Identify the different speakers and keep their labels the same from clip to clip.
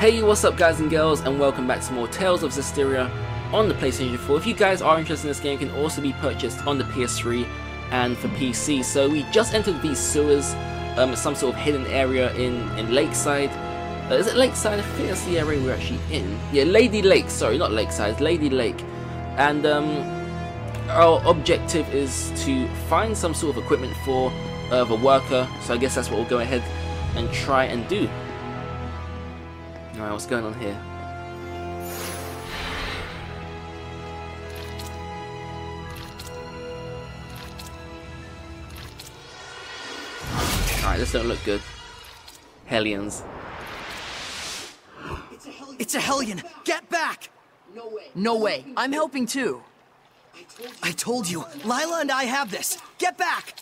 Speaker 1: Hey, what's up guys and girls, and welcome back to more Tales of Zestiria on the PlayStation 4. If you guys are interested in this game, it can also be purchased on the PS3 and for PC. So we just entered these sewers, some sort of hidden area in Lakeside. Is it Lakeside? I think that's the area we're actually in. Yeah, Lady Lake, sorry, not Lakeside, it's Lady Lake. And our objective is to find some sort of equipment for the worker, so I guess that's what we'll go ahead and try and do. Alright, what's going on here? Alright, this don't look good. Hellions.
Speaker 2: It's a Hellion! Get back!
Speaker 3: No way.
Speaker 2: No way. I'm helping too. I told you. Lila and I have this. Get back!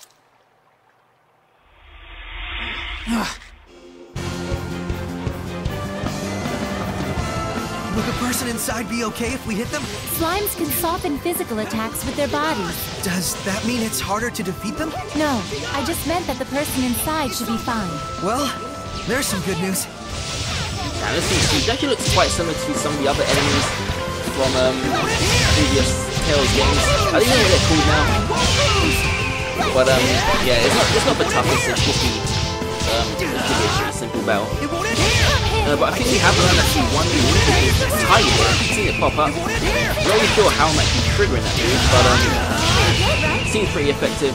Speaker 2: Will the person inside be okay if we hit them?
Speaker 4: Slimes can soften physical attacks with their bodies.
Speaker 2: Does that mean it's harder to defeat them?
Speaker 4: No, I just meant that the person inside should be fine.
Speaker 2: Well, there's some good news.
Speaker 1: Yeah, this actually looks quite similar to some of the other enemies from previous Tales games. I think they're cool now. But yeah, it's not the toughest, it's just the simple battle. But I think we have learned actually one new move, which is Tiny. I've seen it pop up. I'm not really sure how I'm actually triggering that move, but it seems pretty effective.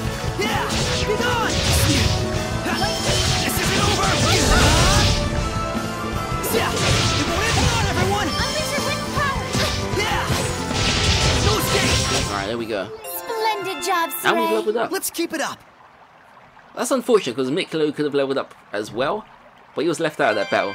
Speaker 1: Alright, there we go.
Speaker 4: Splendid job, Saray.
Speaker 1: And we've leveled up.
Speaker 2: Let's keep it up.
Speaker 1: That's unfortunate because Miklo could have leveled up as well, but he was left out of that battle.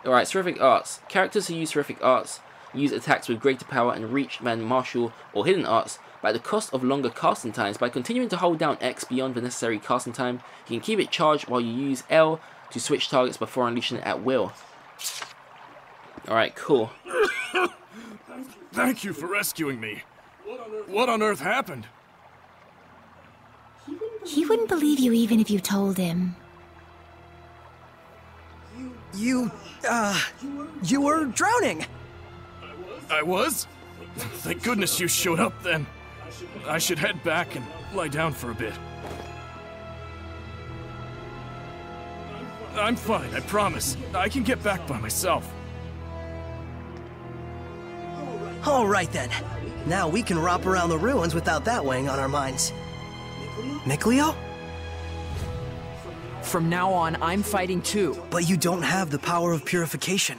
Speaker 1: Alright, Seraphic Arts. Characters who use Seraphic Arts use attacks with greater power and reach than martial or hidden arts, but at the cost of longer casting times. By continuing to hold down X beyond the necessary casting time, you can keep it charged while you use L to switch targets before unleashing it at will. Alright, cool.
Speaker 5: Thank you for rescuing me. What on earth happened?
Speaker 4: He wouldn't believe you even if you told him.
Speaker 2: You were drowning.
Speaker 5: I was? Thank goodness you showed up then. I should head back and lie down for a bit. I'm fine, I promise. I can get back by myself.
Speaker 2: All right then. Now we can romp around the ruins without that weighing on our minds. Mikleo?
Speaker 6: From now on, I'm fighting too.
Speaker 2: But you don't have the power of purification.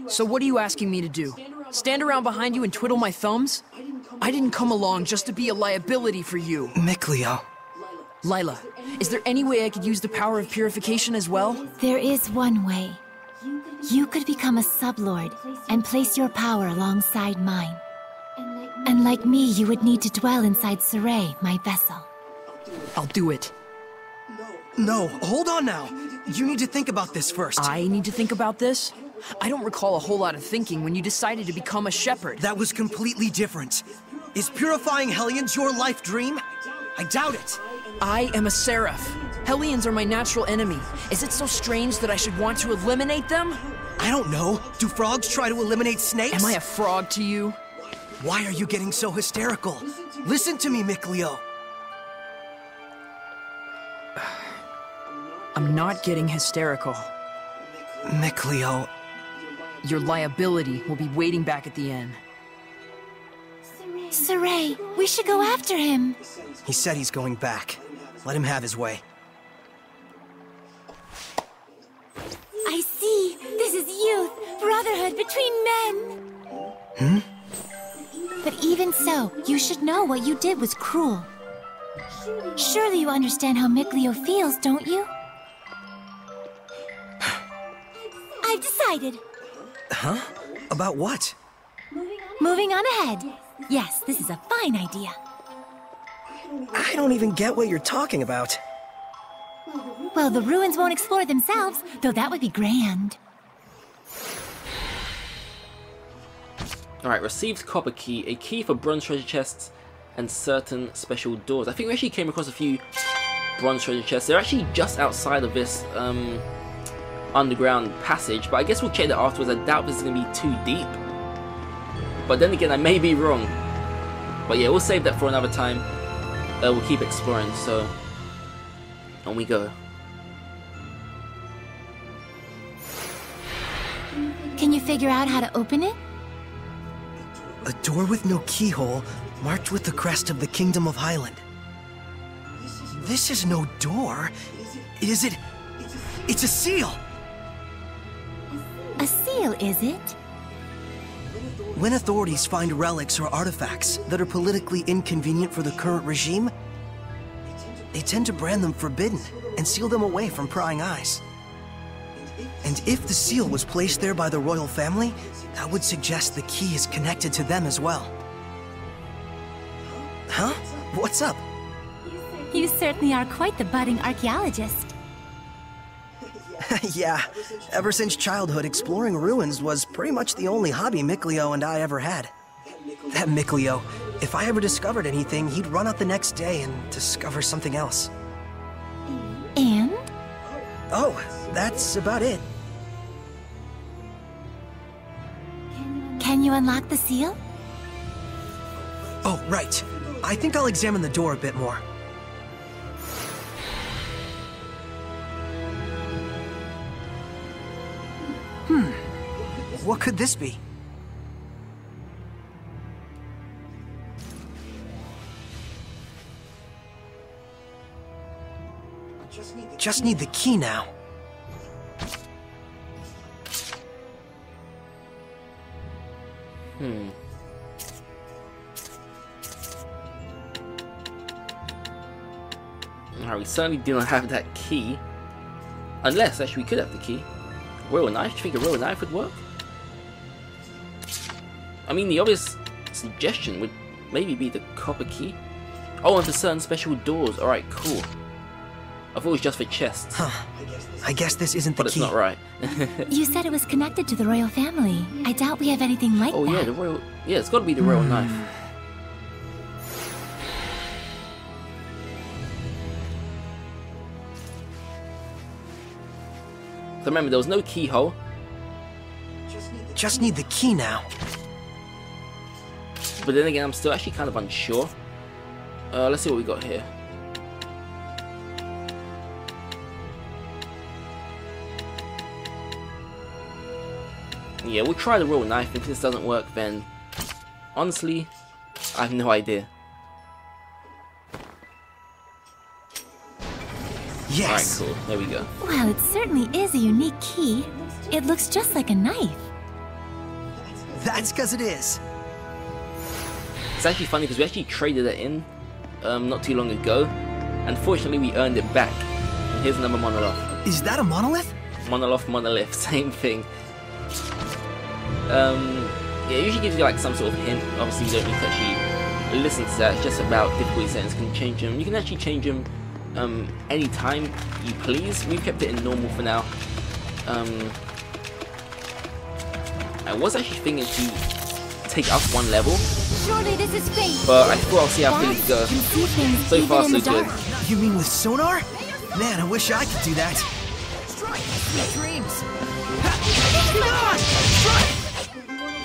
Speaker 6: So what are you asking me to do? Stand around behind you and twiddle my thumbs? I didn't come along just to be a liability for you.
Speaker 2: Mikleo.
Speaker 6: Lila, is there any way I could use the power of purification as well?
Speaker 4: There is one way. You could become a sublord and place your power alongside mine. And like me, you would need to dwell inside Saray, my vessel.
Speaker 6: I'll do it.
Speaker 2: No, hold on now. You need to think about this first.
Speaker 6: I need to think about this? I don't recall a whole lot of thinking when you decided to become a shepherd.
Speaker 2: That was completely different. Is purifying Hellions your life dream? I doubt it.
Speaker 6: I am a seraph. Hellions are my natural enemy. Is it so strange that I should want to eliminate them?
Speaker 2: I don't know. Do frogs try to eliminate snakes?
Speaker 6: Am I a frog to you?
Speaker 2: Why are you getting so hysterical? Listen to me, Mikleo.
Speaker 6: I'm not getting hysterical.
Speaker 2: Mikleo.
Speaker 6: Your liability will be waiting back at the inn.
Speaker 4: Saray, we should go after him.
Speaker 2: He said he's going back. Let him have his way.
Speaker 4: I see. This is youth, brotherhood between men. But even so, you should know what you did was cruel. Surely you understand how Mikleo feels, don't you? I've decided.
Speaker 2: Huh? About what?
Speaker 4: Moving on ahead. Yes, this is a fine idea.
Speaker 2: I don't even get what you're talking about.
Speaker 4: Well, the ruins won't explore themselves, though that would be grand.
Speaker 1: Alright, received copper key, a key for bronze treasure chests and certain special doors. I think we actually came across a few bronze treasure chests. They're actually just outside of this underground passage, but I guess we'll check that afterwards. I doubt this is going to be too deep. But then again, I may be wrong. But yeah, we'll save that for another time. We'll keep exploring, so on we go.
Speaker 4: Can you figure out how to open it?
Speaker 2: A door with no keyhole, marked with the crest of the Kingdom of Highland. This is no door. Is it? It's a seal!
Speaker 4: A seal, is it?
Speaker 2: When authorities find relics or artifacts that are politically inconvenient for the current regime, they tend to brand them forbidden and seal them away from prying eyes. And if the seal was placed there by the royal family, that would suggest the key is connected to them as well. Huh? What's up?
Speaker 4: You certainly are quite the budding archaeologist.
Speaker 2: Yeah, ever since childhood, exploring ruins was pretty much the only hobby Mikleo and I ever had. That Mikleo, if I ever discovered anything, he'd run out the next day and discover something else.
Speaker 4: And?
Speaker 2: Oh, that's about it.
Speaker 4: Can you unlock the seal?
Speaker 2: Oh, right. I think I'll examine the door a bit more. What could this be? Just need the key now.
Speaker 1: Alright, we certainly do not have that key. Unless, actually, we could have the key. Royal knife? Do you think a royal knife would work? I mean, the obvious suggestion would maybe be the copper key. Oh, and for certain special doors. Alright, cool. I thought it was just for chests.
Speaker 2: Huh. I guess this isn't the
Speaker 1: but
Speaker 2: key.
Speaker 1: But it's not right.
Speaker 4: You said it was connected to the royal family. I doubt we have anything like that.
Speaker 1: Oh yeah, the royal... Yeah, it's got to be the royal knife. So remember, there was no keyhole.
Speaker 2: Just need the key now.
Speaker 1: But then again, I'm still actually kind of unsure. Let's see what we got here. Yeah, we'll try the royal knife. If this doesn't work, then honestly, I have no idea.
Speaker 2: Yes.
Speaker 1: Alright, cool. There we go.
Speaker 4: Well, it certainly is a unique key. It looks just like a knife.
Speaker 2: That's because it is.
Speaker 1: It's actually funny because we actually traded it in not too long ago. Unfortunately, we earned it back. And here's another monolith.
Speaker 2: Is that a monolith?
Speaker 1: Monolith, same thing. Yeah, it usually gives you like some sort of hint. Obviously, you don't need to actually listen to that. It's just about difficulty settings. You can change them. You can actually change them anytime you please. We've kept it in normal for now. I was actually thinking to take up one level,
Speaker 4: Surely this is fate.
Speaker 1: but I thought I'll see how things go. So far, so good.
Speaker 2: You mean with sonar? Man, I wish I could do that.
Speaker 6: Sweet dreams.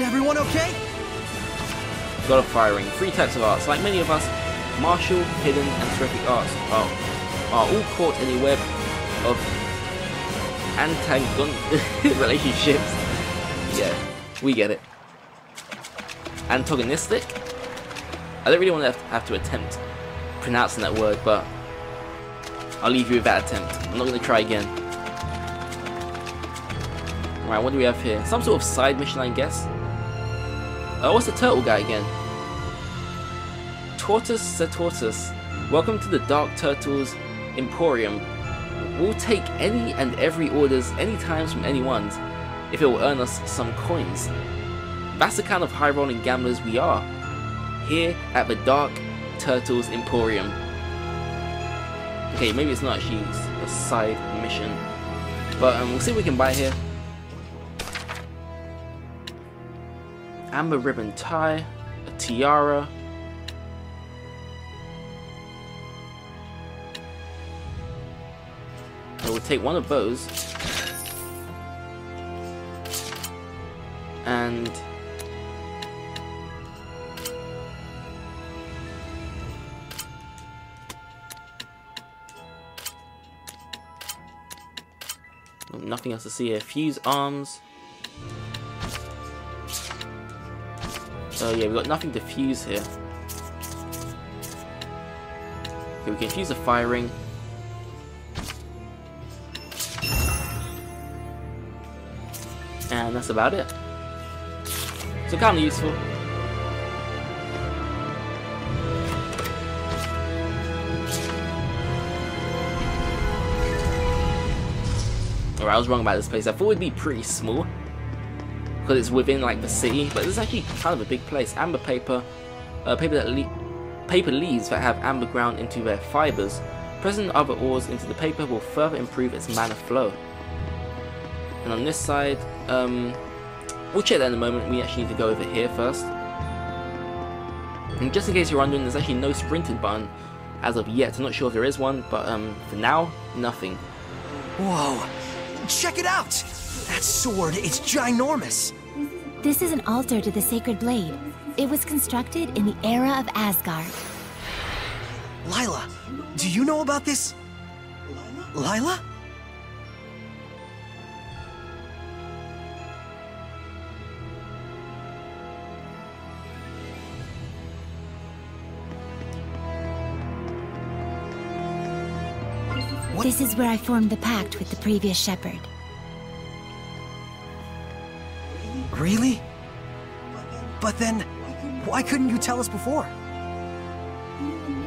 Speaker 2: Everyone okay?
Speaker 1: God of Firing. 3 types of arts. Like many of us, martial, hidden, and terrific arts are all caught in a web of antagonistic relationships. Yeah, we get it. Antagonistic? I don't really want to have to attempt pronouncing that word, but I'll leave you with that attempt. I'm not going to try again. Alright, what do we have here? Some sort of side mission, I guess. What's the turtle guy again? Tortoise Sir Tortoise. Welcome to the Dark Turtles Emporium. We'll take any and every orders anytime from anyone's if it will earn us some coins. That's the kind of high-rolling gamblers we are here at the Dark Turtles Emporium. Okay, maybe it's not actually a side mission, but we'll see what we can buy here. Amber ribbon tie, a tiara. I will take one of those. and nothing else to see here. Fuse arms. So yeah, we've got nothing to fuse here. Okay, we can fuse the firing. And that's about it. So kind of useful. Alright, I was wrong about this place. I thought it'd be pretty small because it's within like the city, but it's actually kind of a big place. Amber paper, paper leaves that have amber ground into their fibers. Pressing other ores into the paper will further improve its mana flow. And on this side, we'll check that in a moment. We actually need to go over here first. And just in case you're wondering, there's actually no sprinting button as of yet. I'm not sure if there is one, but for now, nothing.
Speaker 2: Whoa! Check it out! That sword, it's ginormous!
Speaker 4: This is an altar to the Sacred Blade. It was constructed in the era of Asgard.
Speaker 2: Lila, do you know about this? Lila?
Speaker 4: This is where I formed the pact with the previous shepherd.
Speaker 2: Really? But then, why couldn't you tell us before?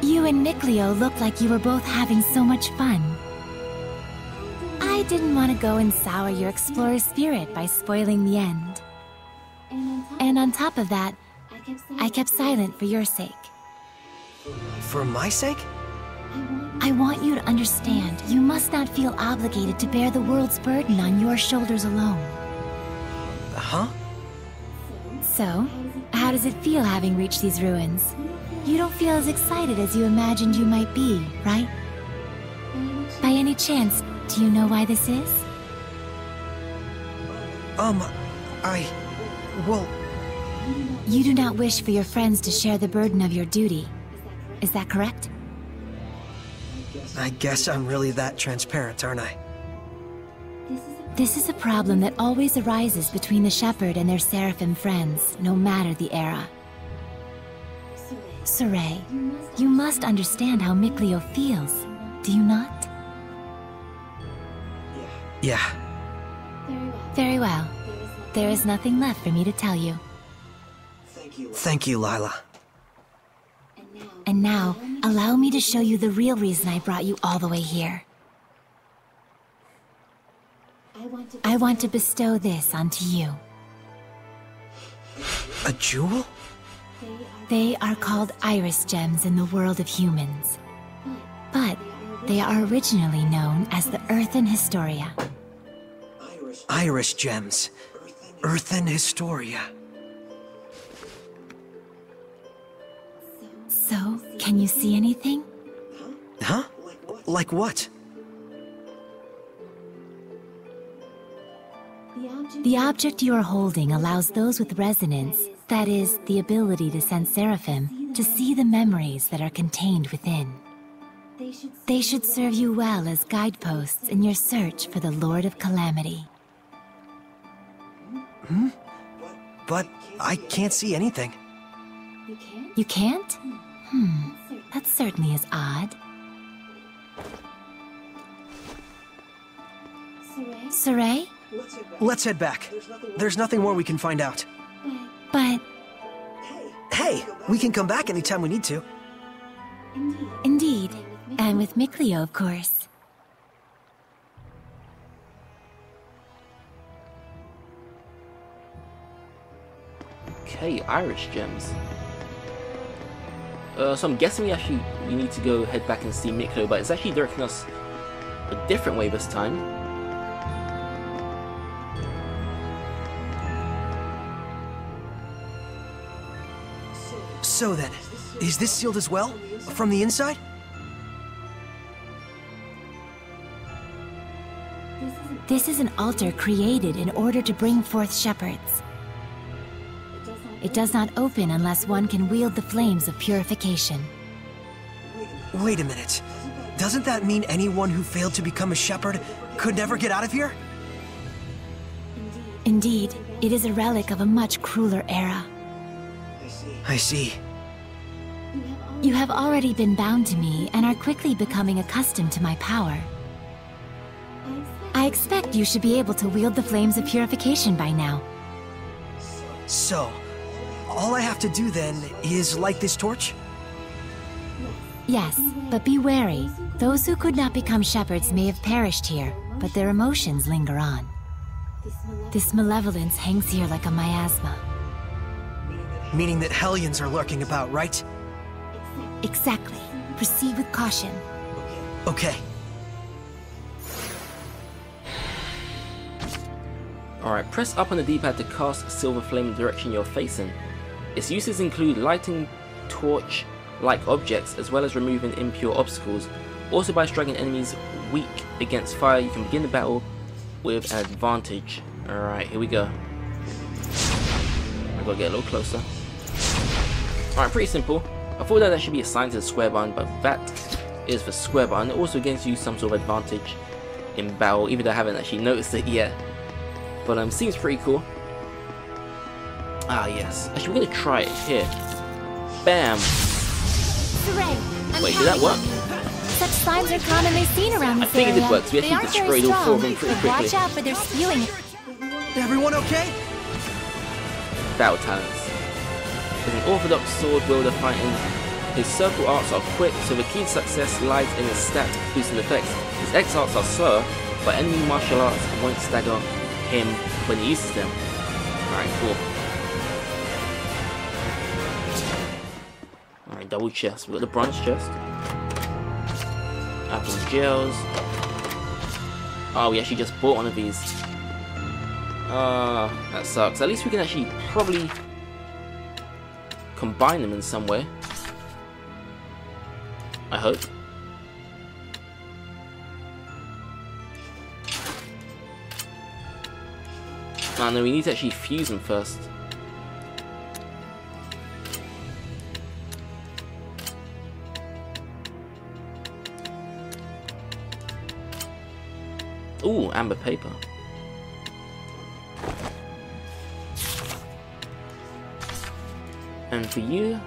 Speaker 4: You and Mikleo looked like you were both having so much fun. I didn't want to go and sour your explorer spirit by spoiling the end. And on top of that, I kept silent for your sake.
Speaker 2: For my sake?
Speaker 4: I want you to understand, you must not feel obligated to bear the world's burden on your shoulders alone.
Speaker 2: Huh?
Speaker 4: So, how does it feel having reached these ruins? You don't feel as excited as you imagined you might be, right? By any chance, do you know why this is?
Speaker 2: Well...
Speaker 4: You do not wish for your friends to share the burden of your duty. Is that correct?
Speaker 2: I guess I'm really that transparent, aren't I?
Speaker 4: This is a problem that always arises between the shepherd and their seraphim friends, no matter the era. Sorey, you must understand how Mikleo feels, do you not?
Speaker 2: Yeah.
Speaker 4: Very well. There is nothing left for me to tell you.
Speaker 2: Thank you, Lila.
Speaker 4: And now, allow me to show you the real reason I brought you all the way here. I want to bestow this onto you.
Speaker 2: A jewel?
Speaker 4: They are called iris gems in the world of humans. But they are originally known as the Earthen Historia.
Speaker 2: Iris gems. Earthen Historia.
Speaker 4: So, can you see anything?
Speaker 2: Huh? Like what?
Speaker 4: The object you are holding allows those with resonance, that is, the ability to sense seraphim, to see the memories that are contained within. They should serve you well as guideposts in your search for the Lord of Calamity.
Speaker 2: Hmm? But I can't see anything.
Speaker 4: You can't? That certainly is odd. Sorey?
Speaker 2: Let's head back. There's nothing more we can find out.
Speaker 4: But...
Speaker 2: Hey, we can come back anytime we need to.
Speaker 4: Indeed. And with Mikleo, of course.
Speaker 1: Okay, Irish gems. So I'm guessing we need to go head back and see Mikleo, but it's actually directing us a different way this time.
Speaker 2: So then, is this sealed as well? From the inside?
Speaker 4: This is an altar created in order to bring forth shepherds. it does not open unless one can wield the flames of purification.
Speaker 2: Wait a minute. Doesn't that mean anyone who failed to become a shepherd could never get out of here?
Speaker 4: Indeed, it is a relic of a much crueler era.
Speaker 2: I see.
Speaker 4: You have already been bound to me and are quickly becoming accustomed to my power. I expect you should be able to wield the flames of purification by now.
Speaker 2: So, all I have to do then is light this torch?
Speaker 4: Yes, but be wary. Those who could not become shepherds may have perished here, but their emotions linger on. This malevolence hangs here like a miasma.
Speaker 2: Meaning that Hellions are lurking about, right?
Speaker 4: Exactly. Proceed with caution.
Speaker 2: Okay.
Speaker 1: Alright, press up on the D-pad to cast silver flame in the direction you're facing. Its uses include lighting torch-like objects as well as removing impure obstacles. Also, by striking enemies weak against fire, you can begin the battle with an advantage. Alright, here we go. I gotta get a little closer. Alright, pretty simple. I thought that should be assigned to the square button, but that is for square button. It also gives you some sort of advantage in battle, even though I haven't actually noticed it yet. But seems pretty cool. Ah yes. Actually, we're gonna try it here. Bam. Wait, did that work?
Speaker 4: Such slimes are commonly seen around this area.
Speaker 1: I think it did work, so we actually destroyed all 4 of them pretty quickly.
Speaker 4: Watch out for their spewing.
Speaker 2: Everyone okay?
Speaker 1: Battle talents. As an orthodox sword wielder fighting, his circle arts are quick, so the key to success lies in his stat boosting effects. His X arts are slower, but enemy martial arts won't stagger him when he uses them. Alright, cool. Alright, double chest. We've got the bronze chest. Apple gels. Oh, we actually just bought one of these. That sucks. At least we can actually probably combine them in some way. I hope. Oh no, we need to actually fuse them first. Ooh, amber paper. And for you,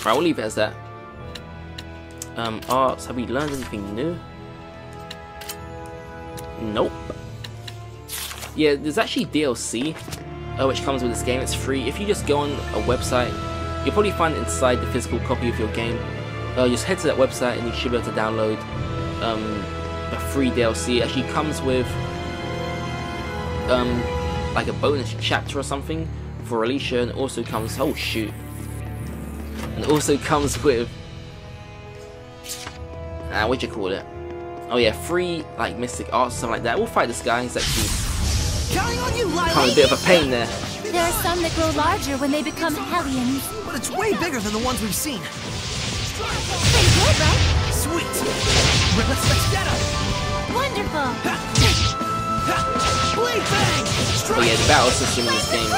Speaker 1: right, we'll leave it as that. Arts, have we learned anything new? Nope. Yeah, there's actually DLC, which comes with this game. It's free. If you just go on a website, you'll probably find it inside the physical copy of your game. Just head to that website and you should be able to download a free DLC. It actually comes with like a bonus chapter or something for Alicia, and also comes, oh shoot, and also comes with what do you call it? Oh yeah, free like mystic arts, something like that. We'll fight this guy. He's actually kind of a bit of a pain there.
Speaker 4: There are some that grow larger when they become Hellions.
Speaker 2: But it's way bigger than the ones we've seen.
Speaker 4: Pretty good, right?
Speaker 2: Sweet! Let's get him!
Speaker 4: Wonderful!
Speaker 1: Oh yeah, the battle system in this game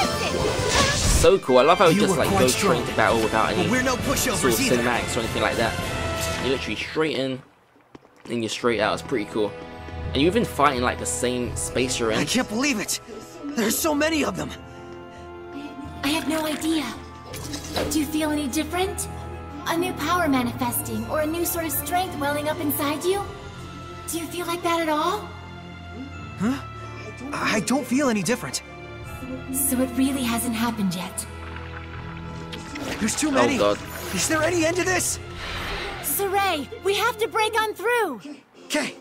Speaker 1: is so cool. I love how it just like goes straight into battle without any sort of cinematics or anything like that. You're literally straight in, and you're straight out. It's pretty cool. And you've been fighting like the same space you're in.
Speaker 2: I can't believe it! There's so many of them!
Speaker 4: I have no idea. Do you feel any different? A new power manifesting, or a new sort of strength welling up inside you? Do you feel like that at all?
Speaker 2: Huh? I don't feel any different.
Speaker 4: So it really hasn't happened yet.
Speaker 2: There's too many!
Speaker 1: Oh god.
Speaker 2: Is there any end to this?
Speaker 4: Saray, we have to break on through!
Speaker 2: Okay.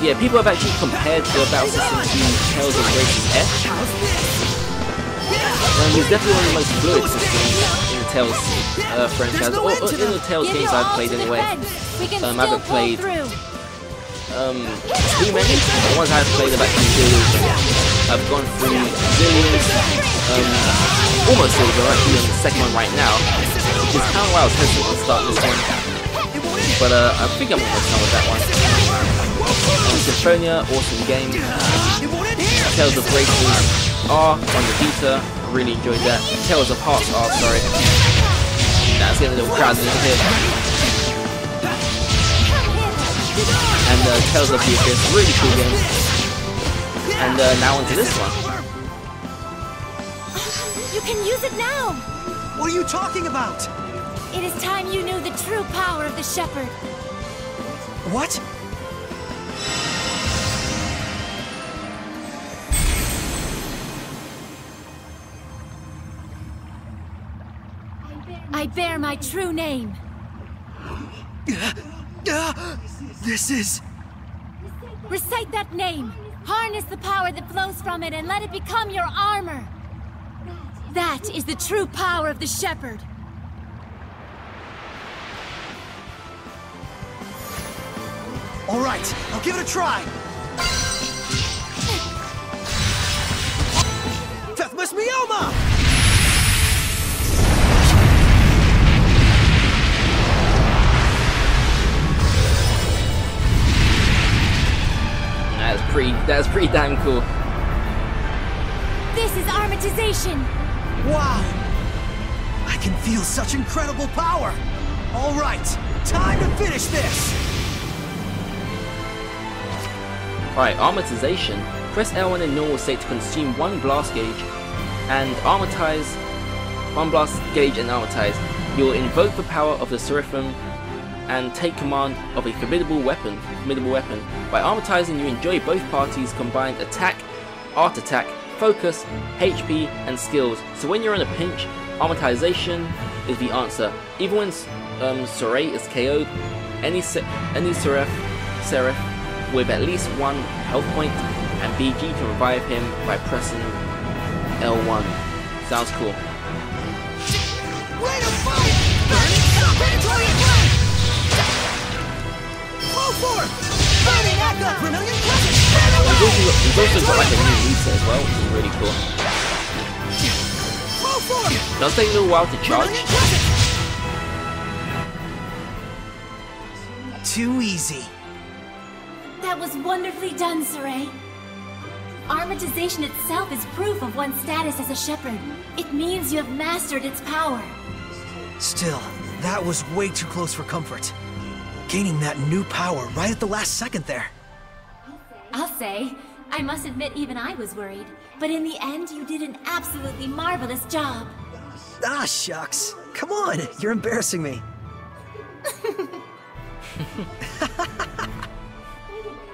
Speaker 1: Yeah, people have actually compared the battle system to Tales of Grace's F. And it's definitely one of the most fluid systems in the Tales franchise, or in the Tales games I've played anyway. I haven't played too many. The ones I've played have actually good. I've gone through zillions, almost all. We're actually on the second one right now, which is kind of why I was hesitant to start this one. But I think I'm almost done with that one. Symphonia, awesome game. Tales of Graces R on the Vita, really enjoyed that. Tales of Hearts R, sorry. That's getting a little crowded in here. And Tales of the Abyss, really cool game. And now onto this one.
Speaker 4: You can use it now!
Speaker 2: What are you talking about?
Speaker 4: It is time you knew the true power of the Shepherd.
Speaker 2: What?
Speaker 4: I bear my true name.
Speaker 2: This is...
Speaker 4: Recite that name. Harness the power that flows from it and let it become your armor. That is the true power of the Shepherd.
Speaker 2: All right, I'll give it a try. Deathmas Mioma!
Speaker 1: That's pretty damn cool.
Speaker 4: This is Armatization.
Speaker 2: Wow! I can feel such incredible power. All right, time to finish this.
Speaker 1: Alright, Armatization. Press L1 in normal state to consume one blast gauge and armatize. One blast gauge and armatize. You will invoke the power of the Seraphim and take command of a formidable weapon. By armatizing, you enjoy both parties' combined attack, art attack, focus, HP, and skills. So when you're in a pinch, armatization is the answer. Even when Soray is KO'd, any Seraph with at least one health point and BG can revive him by pressing L1. Sounds cool.
Speaker 2: Rate of fire! Predatory attack! Full force! Burning echo! Vermilion classic!
Speaker 1: He's also got like a new reset as well, which is really cool.
Speaker 2: Full force!
Speaker 1: Does take a little while to charge.
Speaker 2: Too easy.
Speaker 4: That was wonderfully done, Soray. Armatization itself is proof of one's status as a Shepherd. It means you have mastered its power.
Speaker 2: Still, that was way too close for comfort. Gaining that new power right at the last second there.
Speaker 4: I'll say, I must admit even I was worried. But in the end, you did an absolutely marvelous job.
Speaker 2: Ah, shucks. Come on, you're embarrassing me.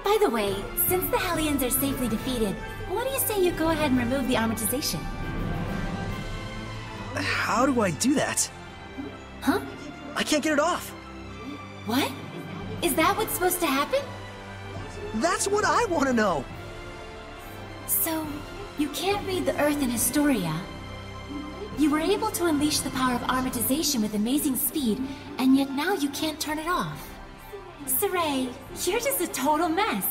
Speaker 4: By the way, since the Hellions are safely defeated, what do you say you go ahead and remove the armatization?
Speaker 2: How do I do that?
Speaker 4: Huh?
Speaker 2: I can't get it off.
Speaker 4: What? Is that what's supposed to happen?
Speaker 2: That's what I want to know.
Speaker 4: So, you can't read the Earth in Historia. You were able to unleash the power of armatization with amazing speed, and yet now you can't turn it off. Soray, you're just a total mess.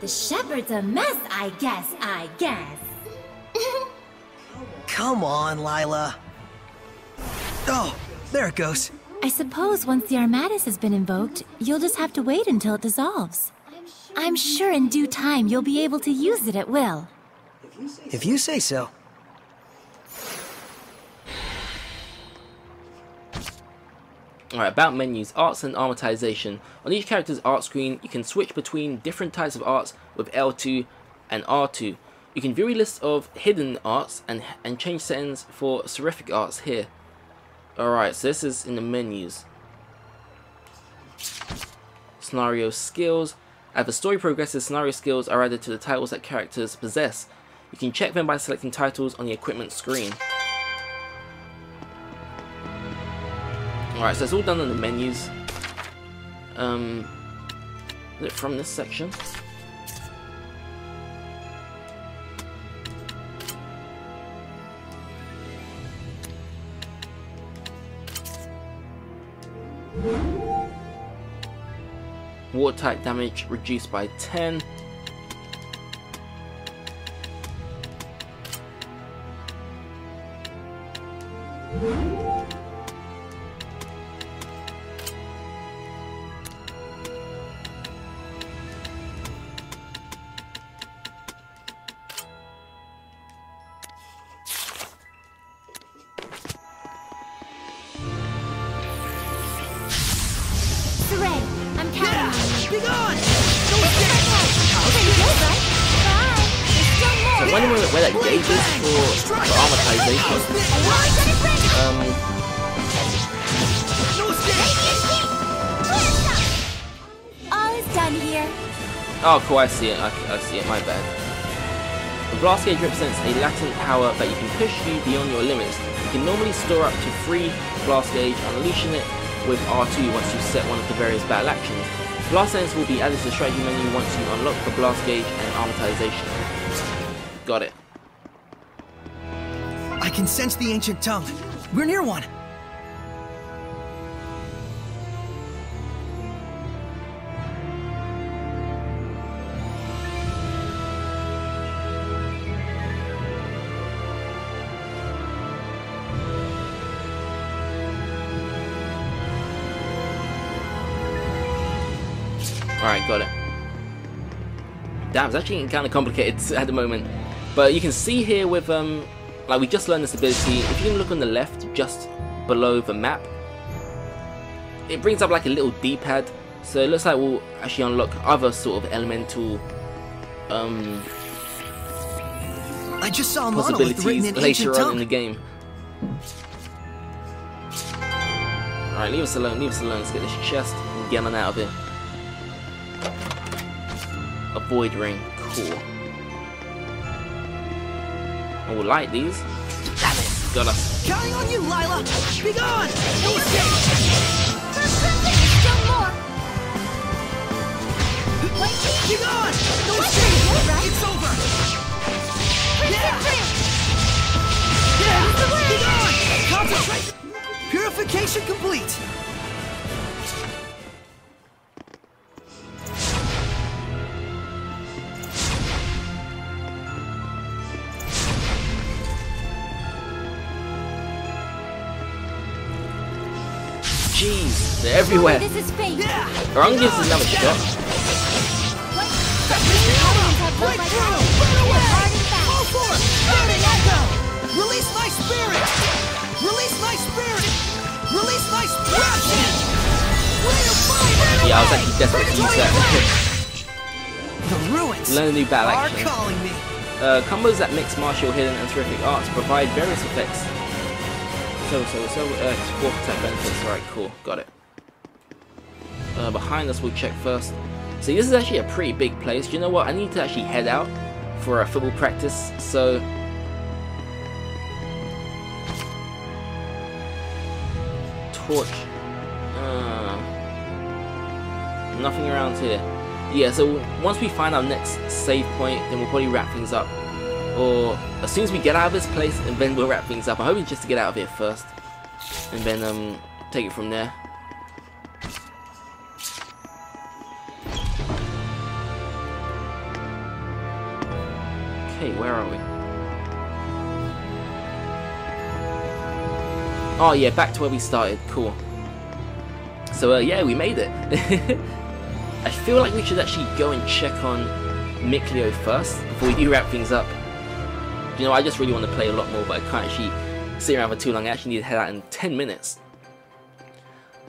Speaker 4: The Shepherd's a mess, I guess.
Speaker 2: Come on, Lila. Oh, there it goes.
Speaker 4: I suppose once the Armatus has been invoked, you'll just have to wait until it dissolves. I'm sure in due time you'll be able to use it at will.
Speaker 2: If you say so.
Speaker 1: Alright, about menus, arts and armatization. On each character's art screen, you can switch between different types of arts with L2 and R2. You can view a list of hidden arts and change settings for seraphic arts here. Alright, so this is in the menus. Scenario skills. As the story progresses, scenario skills are added to the titles that characters possess. You can check them by selecting titles on the equipment screen. Alright, so it's all done in the menus. Is it from this section? Water-type damage reduced by 10.
Speaker 4: I'm counting on you.
Speaker 2: Be gone!
Speaker 1: So I'm wondering where that gauge is for amortization.
Speaker 4: All is done here.
Speaker 1: Oh cool, I see it, I see it, my bad. The blast gauge represents a latent power that you can push you beyond your limits. You can normally store up to 3 blast gauge, unleashing it with R2 once you set one of the various battle actions. Blast sense will be added to the strategy menu once you unlock the blast gauge and amortization. Got it.
Speaker 2: I can sense the ancient tongue. We're near one.
Speaker 1: Alright, got it. Damn, it's actually kind of complicated at the moment. But you can see here with, like we just learned this ability, if you can look on the left, just below the map, it brings up like a little D-pad. So it looks like we'll actually unlock other sort of elemental
Speaker 2: I just saw a monolith written
Speaker 1: possibilities
Speaker 2: in
Speaker 1: later
Speaker 2: ancient
Speaker 1: on
Speaker 2: tongue.
Speaker 1: in the game. Alright, leave us alone, let's get this chest and get on out of here. A void ring, cool. I will light these. Got us.
Speaker 2: Counting on you, Lila! Be gone! No
Speaker 4: Still more.
Speaker 2: Be gone! No
Speaker 4: What's
Speaker 2: escape!
Speaker 4: good, right?
Speaker 2: It's over!
Speaker 4: Yeah.
Speaker 2: Be gone! Concentrate! Purification complete!
Speaker 1: Jeez, they're everywhere.
Speaker 4: This is fate.
Speaker 1: Run gives us another shot.
Speaker 2: Release my spirit! Release my spirit! Release my spirit!
Speaker 1: Yeah, I was actually desperate to use that.
Speaker 2: The ruins
Speaker 1: Learn a new battle
Speaker 2: are
Speaker 1: action.
Speaker 2: calling me.
Speaker 1: Combos that mix martial, hidden, and terrific arts provide various effects. So, 4th attack benefits. Alright, cool, got it. Behind us, we'll check first. See, this is actually a pretty big place. Do you know what? I need to actually head out for a football practice, so... Torch. Nothing around here. Yeah, so once we find our next save point, then we'll probably wrap things up. Or as soon as we get out of this place, and then we'll wrap things up. I'm hoping just to get out of here first, and then take it from there. Okay, where are we? Oh yeah, back to where we started. Cool. So yeah, we made it. I feel like we should actually go and check on Mikleo first before we do wrap things up. You know, I just really want to play a lot more, but I can't actually sit around for too long. I actually need to head out in 10 minutes.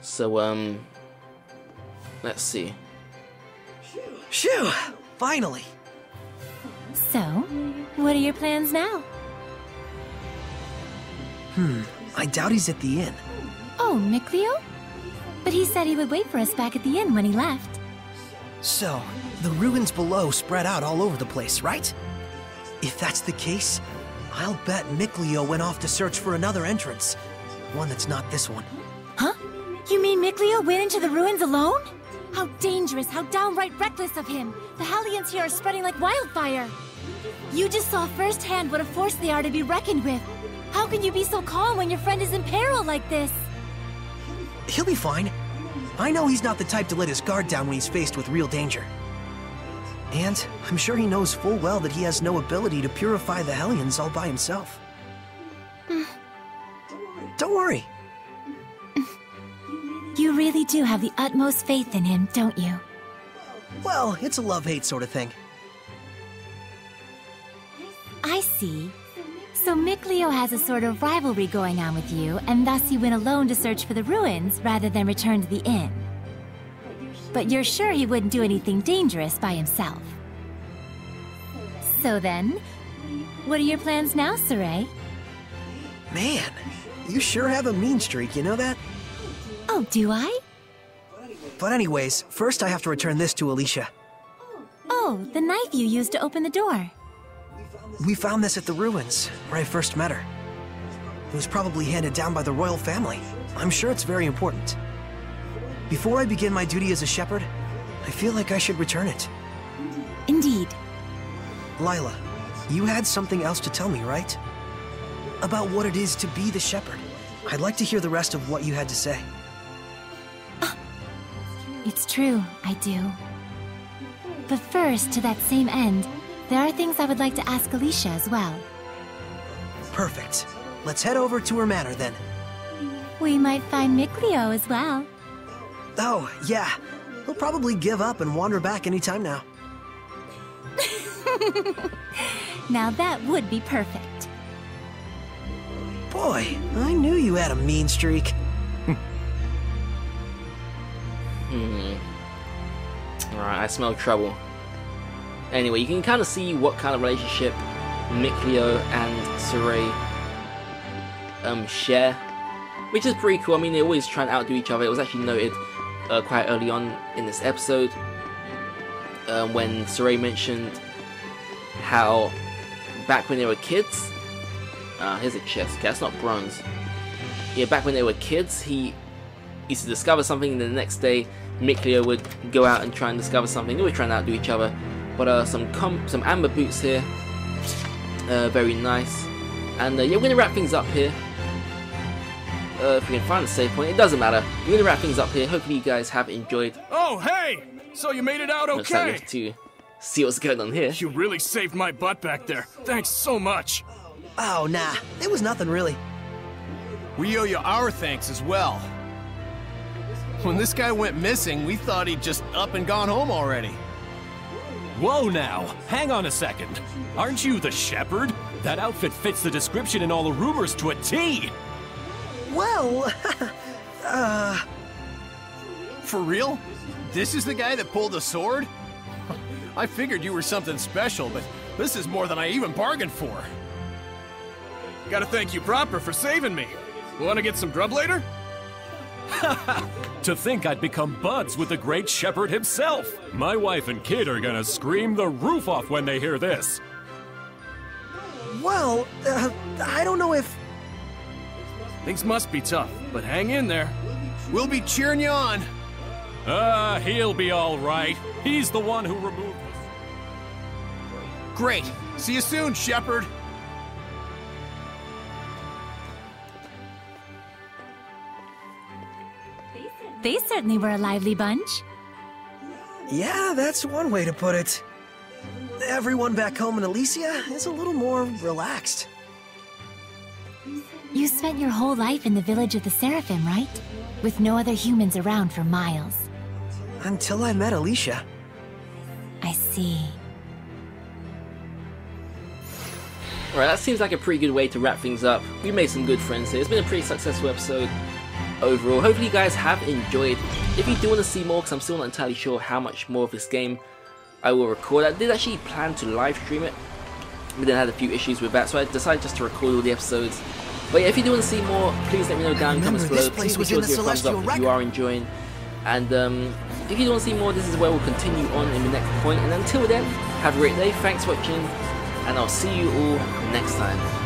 Speaker 1: So, let's see.
Speaker 2: Phew! Finally!
Speaker 4: So, what are your plans now?
Speaker 2: I doubt he's at the inn.
Speaker 4: Oh, Mikleo? But he said he would wait for us back at the inn when he left.
Speaker 2: So, the ruins below spread out all over the place, right? If that's the case, I'll bet Mikleo went off to search for another entrance. One that's not this one.
Speaker 4: Huh? You mean Mikleo went into the ruins alone? How dangerous, how downright reckless of him. The Hellions here are spreading like wildfire. You just saw firsthand what a force they are to be reckoned with. How can you be so calm when your friend is in peril like this?
Speaker 2: He'll be fine. I know he's not the type to let his guard down when he's faced with real danger. And I'm sure he knows full well that he has no ability to purify the Hellions all by himself. Don't worry.
Speaker 4: You really do have the utmost faith in him, don't you?
Speaker 2: Well, it's a love-hate sort of thing.
Speaker 4: I see. So Mikleo has a sort of rivalry going on with you, and thus he went alone to search for the ruins rather than return to the inn. But you're sure he wouldn't do anything dangerous by himself. So then, what are your plans now, Saray?
Speaker 2: Man, you sure have a mean streak, you know that?
Speaker 4: Oh, do I?
Speaker 2: But anyways, first I have to return this to Alicia.
Speaker 4: Oh, the knife you used to open the door.
Speaker 2: We found this at the ruins, where I first met her. It was probably handed down by the royal family. I'm sure it's very important. Before I begin my duty as a shepherd, I feel like I should return it.
Speaker 4: Indeed.
Speaker 2: Lila, you had something else to tell me, right? About what it is to be the shepherd. I'd like to hear the rest of what you had to say.
Speaker 4: It's true, I do. But first, to that same end, there are things I would like to ask Alicia as well.
Speaker 2: Perfect. Let's head over to her manor then.
Speaker 4: We might find Mikleo as well.
Speaker 2: Oh, yeah. He'll probably give up and wander back anytime now.
Speaker 4: Now that would be perfect.
Speaker 2: Boy, I knew you had a mean streak.
Speaker 1: Alright, I smell trouble. Anyway, you can kind of see what kind of relationship Mikleo and Saray share, which is pretty cool. I mean, they always try and outdo each other. It was actually noted quite early on in this episode when Saray mentioned how back when they were kids, here's a chest, okay, that's not bronze. Yeah, back when they were kids, he used to discover something, and the next day Mikleo would go out and try and discover something. They were trying to outdo each other. But some amber boots here, very nice. And yeah, we're gonna wrap things up here. If we can find a save point, it doesn't matter. We're gonna wrap things up here. Hopefully you guys have enjoyed.
Speaker 5: Oh, hey! So you made it out
Speaker 1: Looks like we
Speaker 5: okay?
Speaker 1: have to see what's going on here.
Speaker 5: You really saved my butt back there. Thanks so much.
Speaker 2: Oh, nah. It was nothing really.
Speaker 3: We owe you our thanks as well. When this guy went missing, we thought he'd just up and gone home already.
Speaker 7: Whoa now, hang on a second. Aren't you the shepherd? That outfit fits the description in all the rumors to a T!
Speaker 2: Well,
Speaker 3: For real? This is the guy that pulled the sword? I figured you were something special, but this is more than I even bargained for.
Speaker 5: Gotta thank you proper for saving me. Wanna get some grub later?
Speaker 7: To think I'd become buds with the great shepherd himself! My wife and kid are gonna scream the roof off when they hear this!
Speaker 2: well, I don't know if...
Speaker 5: Things must be tough, but hang in there.
Speaker 3: We'll be cheering you on.
Speaker 7: He'll be alright. He's the one who removed us.
Speaker 3: Great. See you soon, shepherd.
Speaker 4: They certainly were a lively bunch.
Speaker 2: Yeah, that's one way to put it. Everyone back home in Elysia is a little more relaxed.
Speaker 4: You spent your whole life in the village of the Seraphim, right? With no other humans around for miles.
Speaker 2: Until I met Alicia.
Speaker 4: I see.
Speaker 1: Alright, that seems like a pretty good way to wrap things up. We made some good friends here. It's been a pretty successful episode overall. Hopefully you guys have enjoyed. If you do want to see more, because I'm still not entirely sure how much more of this game I will record. I did actually plan to live stream it, but then I had a few issues with that, so I decided just to record all the episodes. But yeah, if you do want to see more, please let me know down in the comments below. Please be sure to give a thumbs up if you are enjoying. And if you do want to see more, this is where we'll continue on in the next point. And until then, have a great day, thanks for watching, and I'll see you all next time.